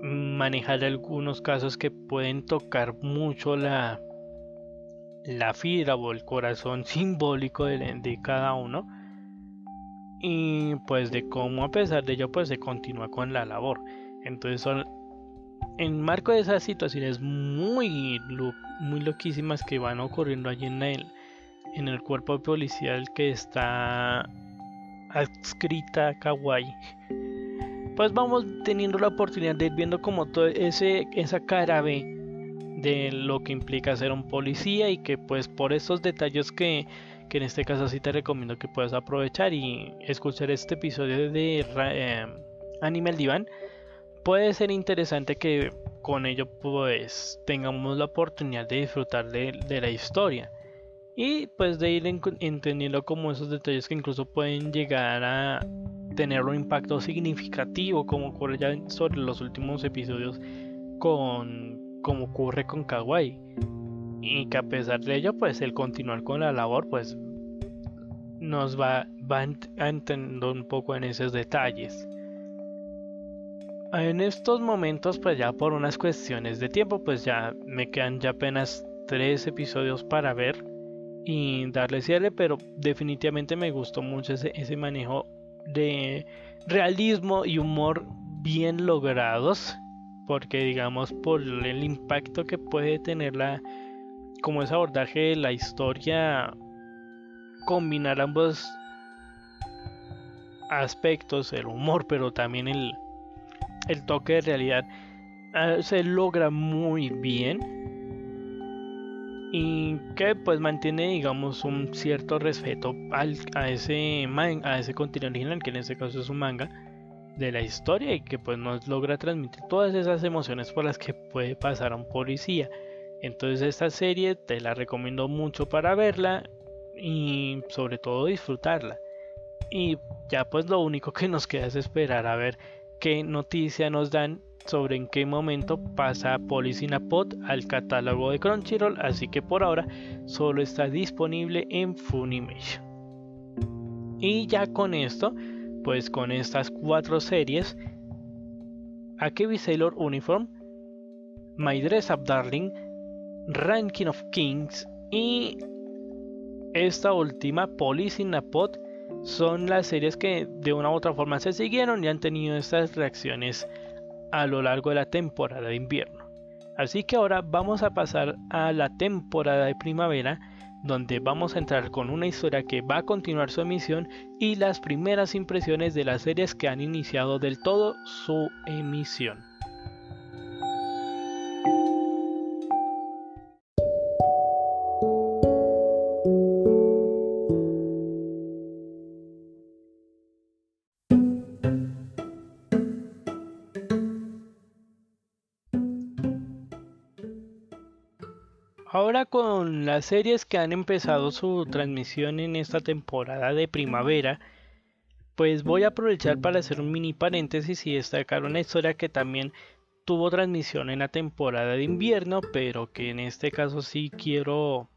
manejar algunos casos que pueden tocar mucho la fibra o el corazón simbólico de cada uno, y pues de cómo a pesar de ello pues se continúa con la labor. Entonces son en marco de esas situaciones muy loquísimas que van ocurriendo allí en el cuerpo policial que está adscrita a Kauai, pues vamos teniendo la oportunidad de ir viendo como todo esa cara B de lo que implica ser un policía, y que pues por esos detalles que en este caso sí te recomiendo que puedas aprovechar y escuchar este episodio de Anime al Diván, puede ser interesante que con ello pues tengamos la oportunidad de disfrutar de la historia y pues de ir entendiendo como esos detalles que incluso pueden llegar a tener un impacto significativo, como ocurre ya sobre los últimos episodios como ocurre con Kauai, y que a pesar de ello pues el continuar con la labor pues nos va a entender un poco en esos detalles. En estos momentos pues ya por unas cuestiones de tiempo pues ya me quedan ya apenas 3 episodios para ver y darle cierre, pero definitivamente me gustó mucho ese manejo de realismo y humor bien logrados, porque digamos por el impacto que puede tener como ese abordaje de la historia, combinar ambos aspectos, el humor pero también el toque de realidad, se logra muy bien, y que pues mantiene digamos un cierto respeto a ese contenido original, que en este caso es un manga de la historia, y que pues nos logra transmitir todas esas emociones por las que puede pasar a un policía. Entonces esta serie te la recomiendo mucho para verla y sobre todo disfrutarla, y ya pues lo único que nos queda es esperar a ver qué noticia nos dan sobre en qué momento pasa Police in a Pod al catálogo de Crunchyroll, así que por ahora solo está disponible en Funimation. Y ya con esto, pues con estas 4 series, Akebi Sailor Uniform, My Dress Up Darling, Ranking of Kings y esta última, Police in a Pod, son las series que de una u otra forma se siguieron y han tenido estas reacciones a lo largo de la temporada de invierno. Así que ahora vamos a pasar a la temporada de primavera, donde vamos a entrar con una historia que va a continuar su emisión y las primeras impresiones de las series que han iniciado del todo su emisión. Ahora con las series que han empezado su transmisión en esta temporada de primavera, pues voy a aprovechar para hacer un mini paréntesis y destacar una historia que también tuvo transmisión en la temporada de invierno, pero que en este caso sí quiero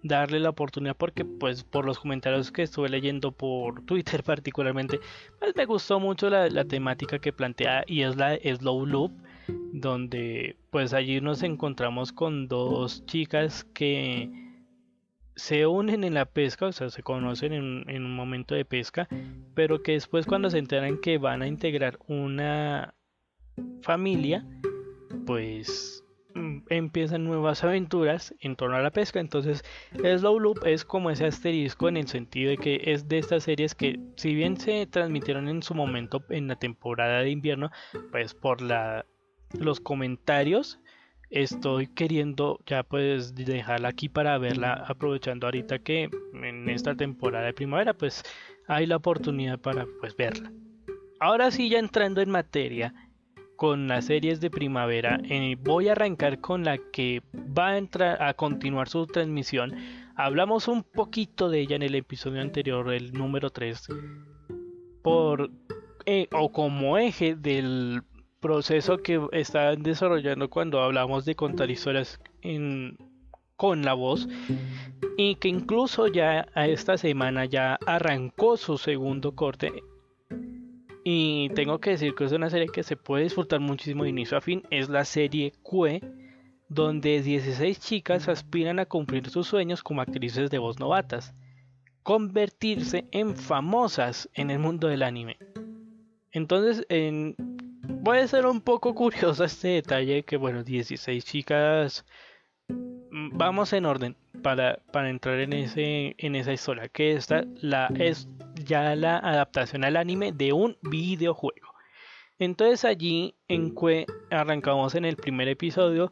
darle la oportunidad porque pues por los comentarios que estuve leyendo por Twitter particularmente, pues me gustó mucho la temática que plantea, y es la Slow Loop, donde pues allí nos encontramos con 2 chicas que se unen en la pesca, o sea, se conocen en un momento de pesca, pero que después cuando se enteran que van a integrar una familia, pues empiezan nuevas aventuras en torno a la pesca. Entonces Slow Loop es como ese asterisco en el sentido de que es de estas series que si bien se transmitieron en su momento en la temporada de invierno, pues por los comentarios estoy queriendo ya pues dejarla aquí para verla, aprovechando ahorita que en esta temporada de primavera pues hay la oportunidad para pues verla. Ahora sí, ya entrando en materia con las series de primavera, voy a arrancar con la que va a entrar a continuar su transmisión. Hablamos un poquito de ella en el episodio anterior, el número 3, o como eje del proceso que están desarrollando cuando hablamos de contar historias con la voz, y que incluso ya a esta semana ya arrancó su segundo corte. Y tengo que decir que es una serie que se puede disfrutar muchísimo de inicio a fin. Es la serie Cue, donde 16 chicas aspiran a cumplir sus sueños como actrices de voz novatas, convertirse en famosas en el mundo del anime. Entonces, puede ser un poco curioso este detalle que, bueno, 16 chicas. Vamos en orden para entrar en esa historia, que es ya la adaptación al anime de un videojuego. Entonces allí en Cue arrancamos en el primer episodio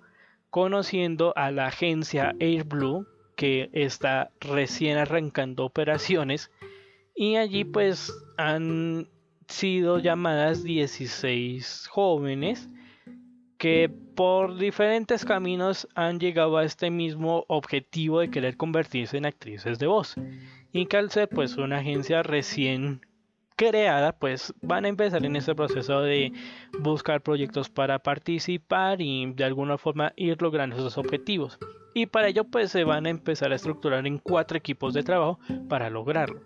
conociendo a la agencia Air Blue, que está recién arrancando operaciones, y allí pues han sido llamadas 16 jóvenes que por diferentes caminos han llegado a este mismo objetivo de querer convertirse en actrices de voz. Y que al ser pues una agencia recién creada, pues van a empezar en este proceso de buscar proyectos para participar y de alguna forma ir logrando esos objetivos. Y para ello pues se van a empezar a estructurar en 4 equipos de trabajo para lograrlo.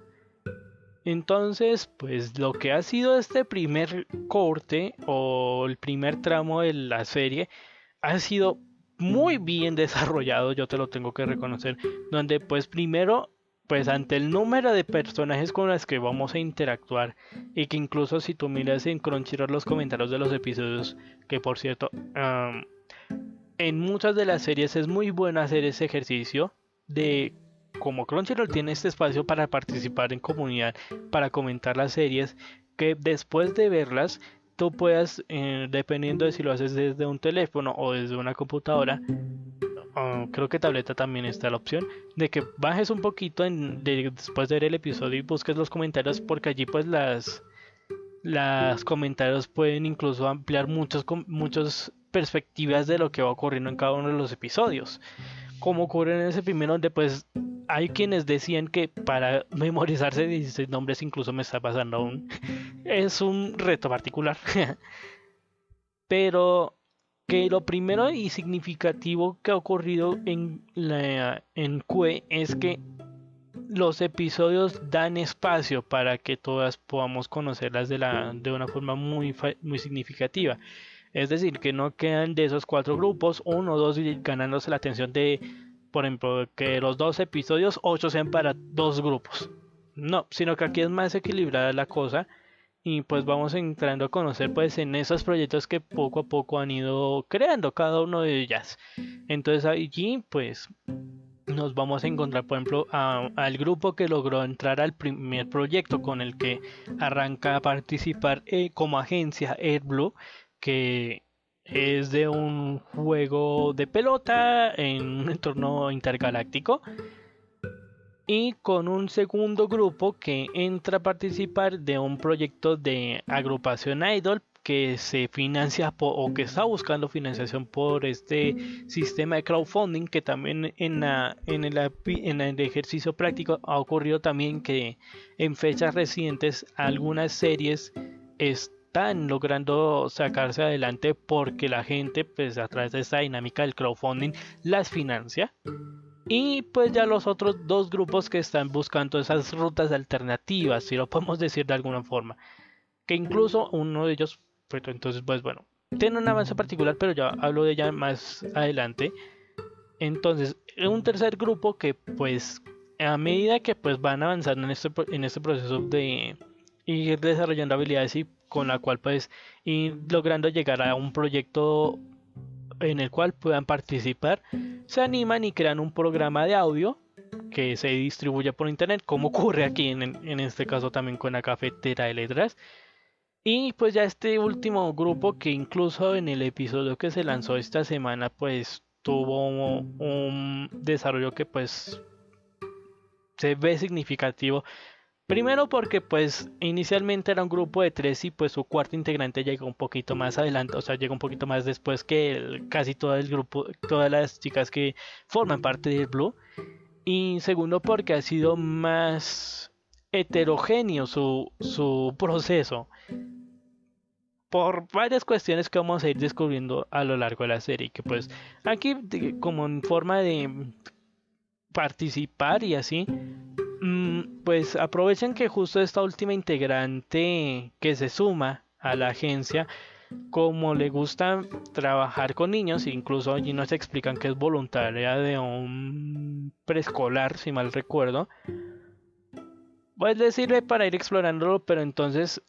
Entonces, pues lo que ha sido este primer corte o el primer tramo de la serie ha sido muy bien desarrollado, yo te lo tengo que reconocer, donde pues primero, pues ante el número de personajes con los que vamos a interactuar y que incluso si tú miras en Crunchyroll los comentarios de los episodios, que por cierto, en muchas de las series es muy bueno hacer ese ejercicio de como Crunchyroll tiene este espacio para participar en comunidad, para comentar las series, que después de verlas tú puedas, dependiendo de si lo haces desde un teléfono o desde una computadora, creo que tableta también está la opción, de que bajes un poquito después de ver el episodio y busques los comentarios, porque allí pues las comentarios pueden incluso ampliar muchas perspectivas de lo que va ocurriendo en cada uno de los episodios. Como ocurre en ese primero, donde pues hay quienes decían que para memorizarse 16 nombres, incluso me está pasando aún, es un reto particular. Pero que lo primero y significativo que ha ocurrido en Cue es que los episodios dan espacio para que todas podamos conocerlas de una forma muy significativa. Es decir, que no quedan de esos 4 grupos, uno o dos ganándose la atención de, por ejemplo, que los 2 episodios, 8 sean para 2 grupos. No, sino que aquí es más equilibrada la cosa y pues vamos entrando a conocer pues en esos proyectos que poco a poco han ido creando cada uno de ellas. Entonces allí pues nos vamos a encontrar, por ejemplo, al grupo que logró entrar al primer proyecto con el que arranca a participar como agencia AirBlue, que es de un juego de pelota en un entorno intergaláctico. Y con un segundo grupo que entra a participar de un proyecto de agrupación idol que se financia o que está buscando financiación por este sistema de crowdfunding, que también en el ejercicio práctico ha ocurrido también que en fechas recientes algunas series están logrando sacarse adelante porque la gente pues a través de esta dinámica del crowdfunding las financia. Y pues ya los otros 2 grupos que están buscando esas rutas alternativas, si lo podemos decir de alguna forma. Que incluso uno de ellos, pues entonces pues bueno, tiene un avance particular, pero ya hablo de ella más adelante. Entonces, un tercer grupo que pues a medida que pues van avanzando en este proceso de ir desarrollando habilidades y con la cual pues ir logrando llegar a un proyecto en el cual puedan participar, se animan y crean un programa de audio que se distribuye por internet, como ocurre aquí en este caso también con la cafetera de letras. Y pues ya este último grupo que incluso en el episodio que se lanzó esta semana pues tuvo un desarrollo que pues se ve significativo. Primero porque pues inicialmente era un grupo de 3 y pues su cuarto integrante llegó un poquito más adelante, o sea, llegó un poquito más después que casi todo el grupo, todas las chicas que forman parte del Blue. Y segundo porque ha sido más heterogéneo su proceso, por varias cuestiones que vamos a ir descubriendo a lo largo de la serie, que pues aquí como en forma de participar y así, pues aprovechan que justo esta última integrante que se suma a la agencia, como le gusta trabajar con niños, incluso allí nos explican que es voluntaria de un preescolar, si mal recuerdo, Pues le sirve para ir explorándolo, pero entonces,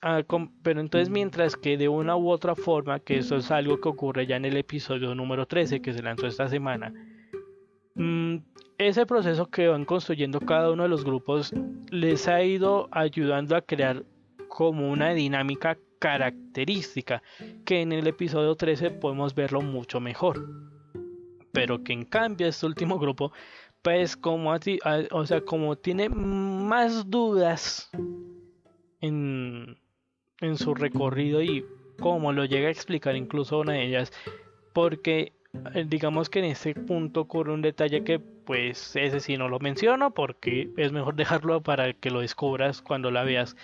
mientras que de una u otra forma, que eso es algo que ocurre ya en el episodio número 13 que se lanzó esta semana, mm, ese proceso que van construyendo cada uno de los grupos les ha ido ayudando a crear como una dinámica característica, que en el episodio 13 podemos verlo mucho mejor, pero que en cambio este último grupo pues como así, o sea, como tiene más dudas en, en su recorrido y como lo llega a explicar incluso una de ellas, porque digamos que en este punto ocurre un detalle que pues ese sí no lo menciono porque es mejor dejarlo para que lo descubras cuando la veas.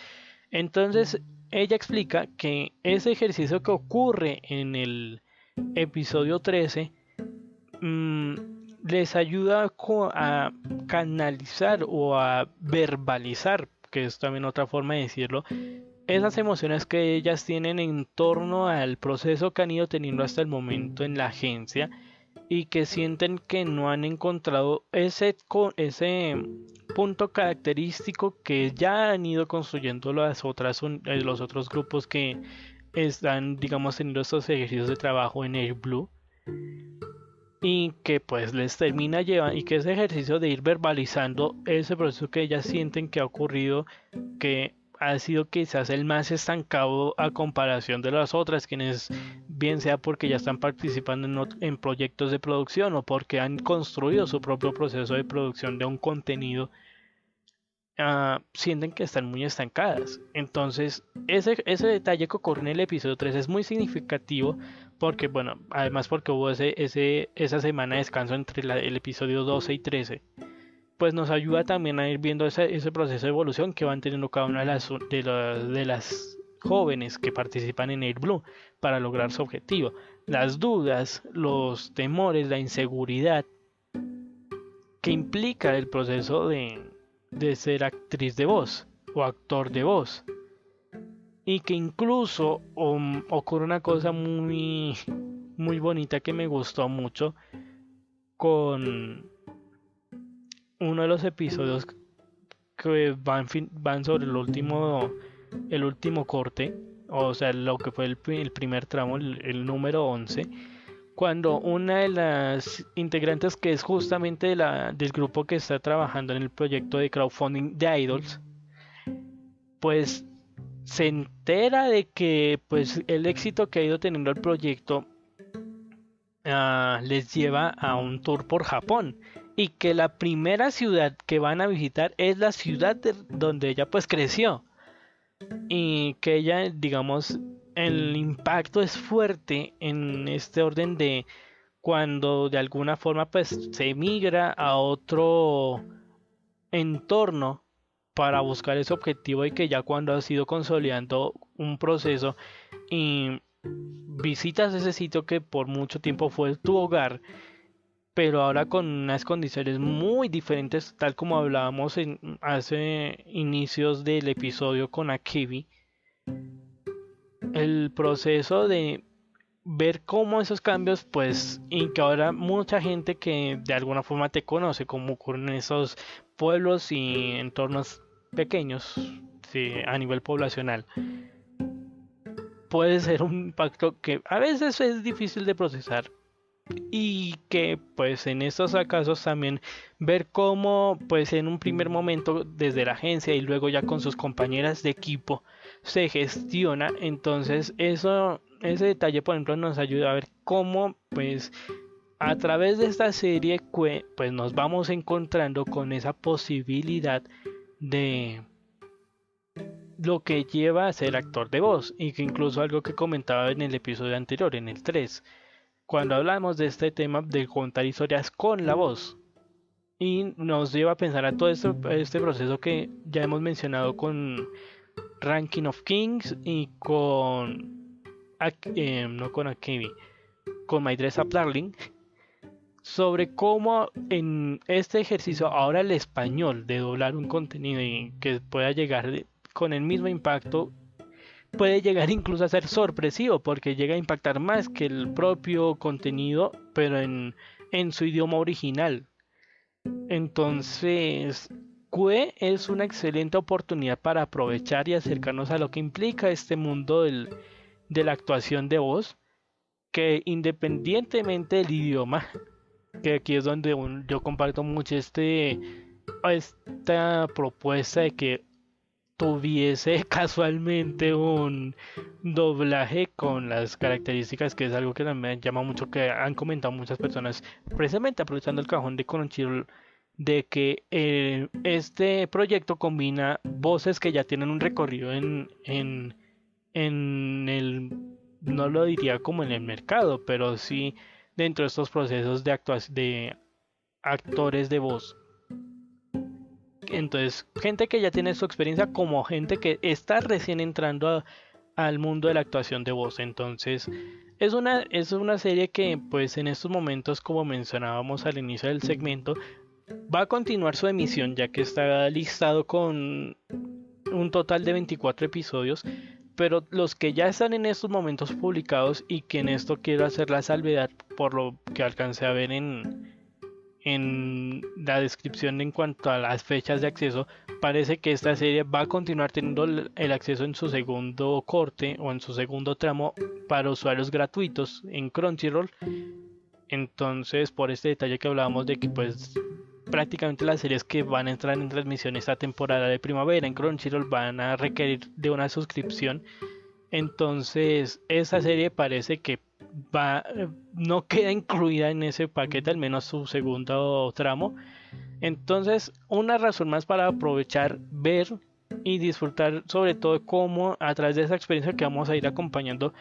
Entonces ella explica que ese ejercicio que ocurre en el episodio 13 mm, les ayuda a canalizar o a verbalizar, que es también otra forma de decirlo, esas emociones que ellas tienen en torno al proceso que han ido teniendo hasta el momento en la agencia y que sienten que no han encontrado ese punto característico que ya han ido construyendo los otros grupos que están, digamos, teniendo estos ejercicios de trabajo en Air Blue y que pues les termina llevando y que ese ejercicio de ir verbalizando ese proceso que ellas sienten que ha ocurrido, que ha sido quizás el más estancado a comparación de las otras, quienes bien sea porque ya están participando en proyectos de producción o porque han construido su propio proceso de producción de un contenido, sienten que están muy estancadas. Entonces, ese detalle que ocurre en el episodio 3 es muy significativo porque, bueno, además porque hubo esa semana de descanso entre el episodio 12 y 13, pues nos ayuda también a ir viendo ese proceso de evolución que van teniendo cada una de las jóvenes que participan en Air Blue para lograr su objetivo. Las dudas, los temores, la inseguridad que implica el proceso de ser actriz de voz o actor de voz. Y que incluso ocurre una cosa muy bonita que me gustó mucho con uno de los episodios que van sobre el último corte, o sea, lo que fue el primer tramo, el número 11, cuando una de las integrantes que es justamente del grupo que está trabajando en el proyecto de crowdfunding de Idols, pues se entera de que pues el éxito que ha ido teniendo el proyecto les lleva a un tour por Japón y que la primera ciudad que van a visitar es la ciudad donde ella pues creció y que ella, digamos, el impacto es fuerte en este orden de cuando de alguna forma pues se emigra a otro entorno para buscar ese objetivo y que ya cuando has ido consolidando un proceso y visitas ese sitio que por mucho tiempo fue tu hogar, pero ahora con unas condiciones muy diferentes, tal como hablábamos hace inicios del episodio con Akibi, el proceso de ver cómo esos cambios, pues, y que ahora mucha gente que de alguna forma te conoce, como ocurre en esos pueblos y entornos pequeños, sí, a nivel poblacional, puede ser un impacto que a veces es difícil de procesar y que pues en estos casos también ver cómo pues en un primer momento desde la agencia y luego ya con sus compañeras de equipo se gestiona. Entonces ese detalle por ejemplo nos ayuda a ver cómo pues a través de esta serie pues nos vamos encontrando con esa posibilidad de lo que lleva a ser actor de voz y que incluso algo que comentaba en el episodio anterior, en el 3, cuando hablamos de este tema de contar historias con la voz y nos lleva a pensar a todo este proceso que ya hemos mencionado con Ranking of Kings y no con Akemi, con My Dress Up Darling, sobre cómo en este ejercicio ahora el español de doblar un contenido y que pueda llegar con el mismo impacto puede llegar incluso a ser sorpresivo porque llega a impactar más que el propio contenido pero en su idioma original. Entonces QE es una excelente oportunidad para aprovechar y acercarnos a lo que implica este mundo de la actuación de voz, que independientemente del idioma, que aquí es donde yo comparto mucho esta propuesta de que tuviese casualmente un doblaje con las características, que es algo que también llama mucho, que han comentado muchas personas, precisamente aprovechando el cajón de Crunchyroll, de que este proyecto combina voces que ya tienen un recorrido en el, no lo diría como en el mercado, pero sí dentro de estos procesos de actuación de actores de voz. Entonces, gente que ya tiene su experiencia como gente que está recién entrando al mundo de la actuación de voz. Entonces, es una serie que pues en estos momentos, como mencionábamos al inicio del segmento, va a continuar su emisión, ya que está listado con un total de 24 episodios. Pero los que ya están en estos momentos publicados, y que en esto quiero hacer la salvedad por lo que alcancé a ver en la descripción en cuanto a las fechas de acceso, parece que esta serie va a continuar teniendo el acceso en su segundo corte o en su segundo tramo para usuarios gratuitos en Crunchyroll. Entonces, por este detalle que hablábamos de que pues prácticamente las series que van a entrar en transmisión esta temporada de primavera en Crunchyroll van a requerir de una suscripción. Entonces esa serie parece que no queda incluida en ese paquete, al menos su segundo tramo. Entonces, una razón más para aprovechar, ver y disfrutar, sobre todo cómo a través de esa experiencia que vamos a ir acompañando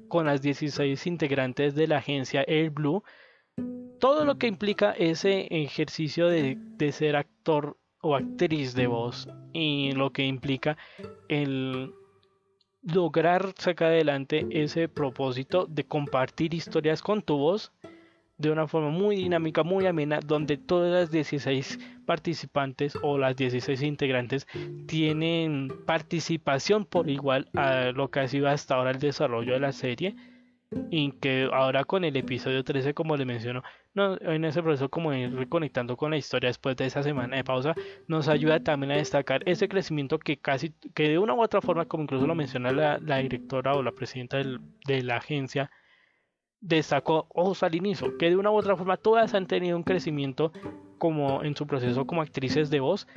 con las 16 integrantes de la agencia Air Blue, todo lo que implica ese ejercicio de ser actor o actriz de voz, y lo que implica el lograr sacar adelante ese propósito de compartir historias con tu voz de una forma muy dinámica, muy amena, donde todas las 16 participantes o las 16 integrantes tienen participación por igual a lo que ha sido hasta ahora el desarrollo de la serie, y que ahora con el episodio 13, como le menciono, en ese proceso como ir reconectando con la historia después de esa semana de pausa, nos ayuda también a destacar ese crecimiento que de una u otra forma, como incluso lo menciona la directora o la presidenta de la agencia, destacó al inicio, que de una u otra forma todas han tenido un crecimiento como en su proceso como actrices de voz,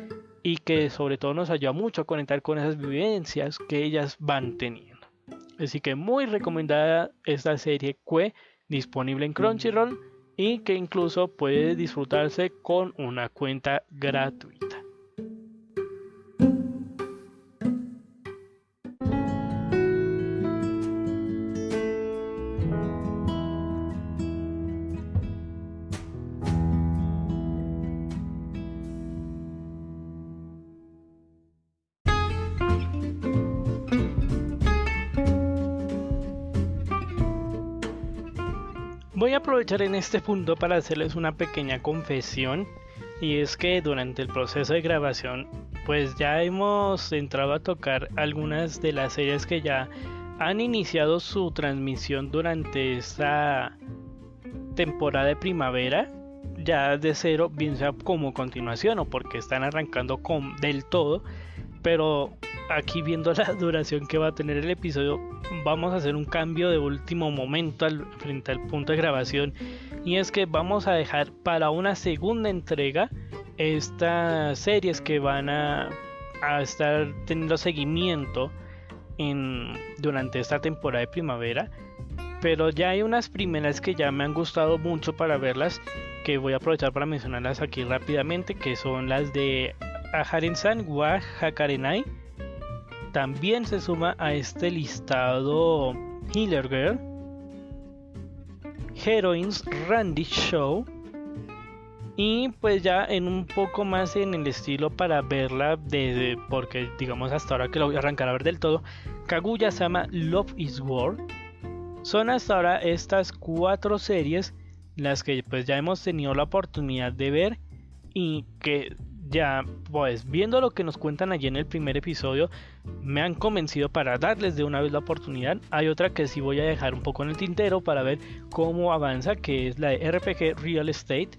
y que sobre todo nos ayuda mucho a conectar con esas vivencias que ellas van teniendo. Así que muy recomendada esta serie QE, disponible en Crunchyroll, y que incluso puede disfrutarse con una cuenta gratuita. Voy a aprovechar en este punto para hacerles una pequeña confesión, y es que durante el proceso de grabación pues ya hemos entrado a tocar algunas de las series que ya han iniciado su transmisión durante esta temporada de primavera, ya de cero, bien sea como continuación o porque están arrancando del todo. Pero aquí, viendo la duración que va a tener el episodio, vamos a hacer un cambio de último momento frente al punto de grabación, y es que vamos a dejar para una segunda entrega estas series que van a estar teniendo seguimiento durante esta temporada de primavera. Pero ya hay unas primeras que ya me han gustado mucho para verlas, que voy a aprovechar para mencionarlas aquí rápidamente, que son las de Aharen-san wa Hakarenai. También se suma a este listado Healer Girl, Heroines Randy Show, y pues ya en un poco más en el estilo para verla porque digamos hasta ahora que lo voy a arrancar a ver del todo, Kaguya-sama Love is War. Son hasta ahora estas 4 series las que pues ya hemos tenido la oportunidad de ver, y que ya pues viendo lo que nos cuentan allí en el primer episodio me han convencido para darles de una vez la oportunidad. Hay otra que sí voy a dejar un poco en el tintero para ver cómo avanza, que es la de RPG Real Estate,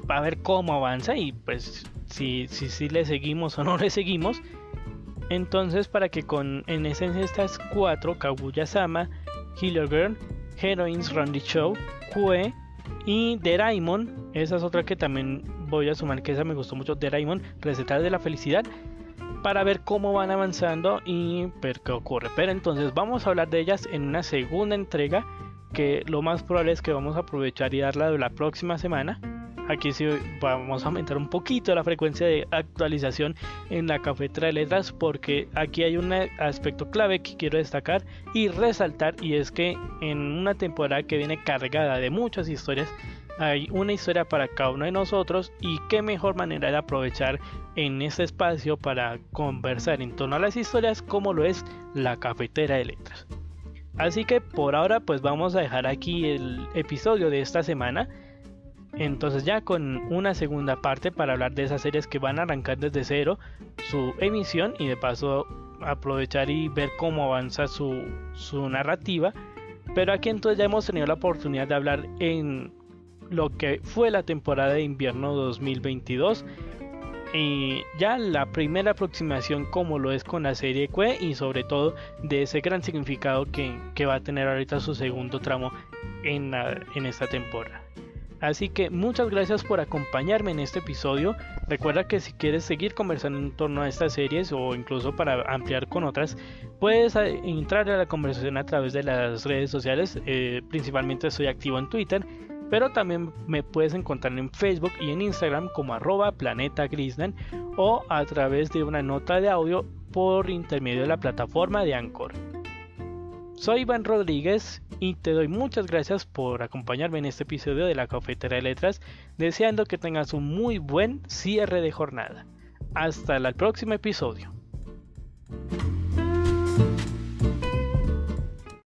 para ver cómo avanza, y pues si le seguimos o no le seguimos. Entonces, para que en esencia estas 4, Kaguya-sama, Healer Girl, Heroines Run the Show, Kue y Doraemon, esa es otra que también voy a sumar, que esa me gustó mucho, Doraemon, Recetas de la Felicidad, para ver cómo van avanzando y ver qué ocurre. Pero entonces vamos a hablar de ellas en una segunda entrega, que lo más probable es que vamos a aprovechar y darla de la próxima semana. Aquí sí vamos a aumentar un poquito la frecuencia de actualización en la cafetera de letras, porque aquí hay un aspecto clave que quiero destacar y resaltar, y es que en una temporada que viene cargada de muchas historias, hay una historia para cada uno de nosotros, y qué mejor manera de aprovechar en este espacio para conversar en torno a las historias como lo es la cafetera de letras. Así que por ahora pues vamos a dejar aquí el episodio de esta semana. Entonces ya con una segunda parte para hablar de esas series que van a arrancar desde cero su emisión, y de paso aprovechar y ver cómo avanza su narrativa. Pero aquí entonces ya hemos tenido la oportunidad de hablar en lo que fue la temporada de invierno 2022, y ya la primera aproximación como lo es con la serie Kue, y sobre todo de ese gran significado que va a tener ahorita su segundo tramo en esta temporada. Así que muchas gracias por acompañarme en este episodio. Recuerda que si quieres seguir conversando en torno a estas series, o incluso para ampliar con otras, puedes entrar a la conversación a través de las redes sociales. Principalmente estoy activo en Twitter, pero también me puedes encontrar en Facebook y en Instagram como @planetagrisnan, o a través de una nota de audio por intermedio de la plataforma de Anchor. Soy Iván Rodríguez y te doy muchas gracias por acompañarme en este episodio de la Cafetera de Letras, deseando que tengas un muy buen cierre de jornada. Hasta el próximo episodio.